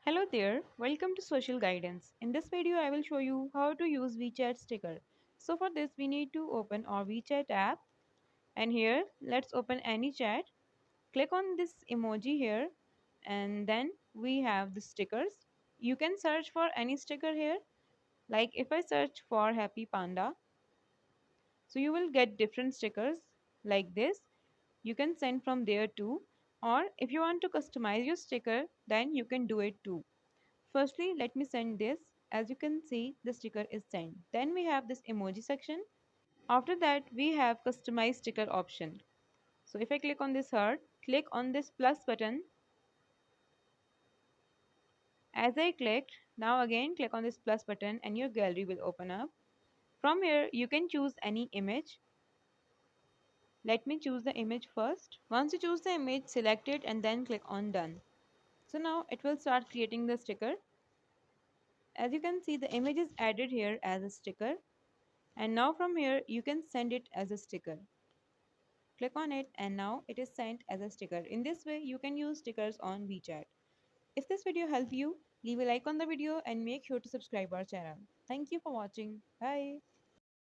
Hello there, welcome to Social Guidance. In this video, I will show you how to use WeChat sticker. So for this, we need to open our WeChat app and here, let's open any chat. Click on this emoji here and then we have the stickers. You can search for any sticker here. Like if I search for Happy Panda, so you will get different stickers like this. You can send from there too. Or if you want to customize your sticker, then you can do it too. Firstly, let me send this. As you can see, the sticker is sent. Then we have this emoji section. After that, we have customize sticker option. So if I click on this heart, click on this plus button. As I clicked, now again click on this plus button and your gallery will open up. From here, you can choose any image. Let me choose the image first. Once you choose the image, select it and then click on done. So now it will start creating the sticker. As you can see, the image is added here as a sticker. And now from here, you can send it as a sticker. Click on it and now it is sent as a sticker. In this way, you can use stickers on WeChat. If this video helped you, leave a like on the video and make sure to subscribe our channel. Thank you for watching. Bye.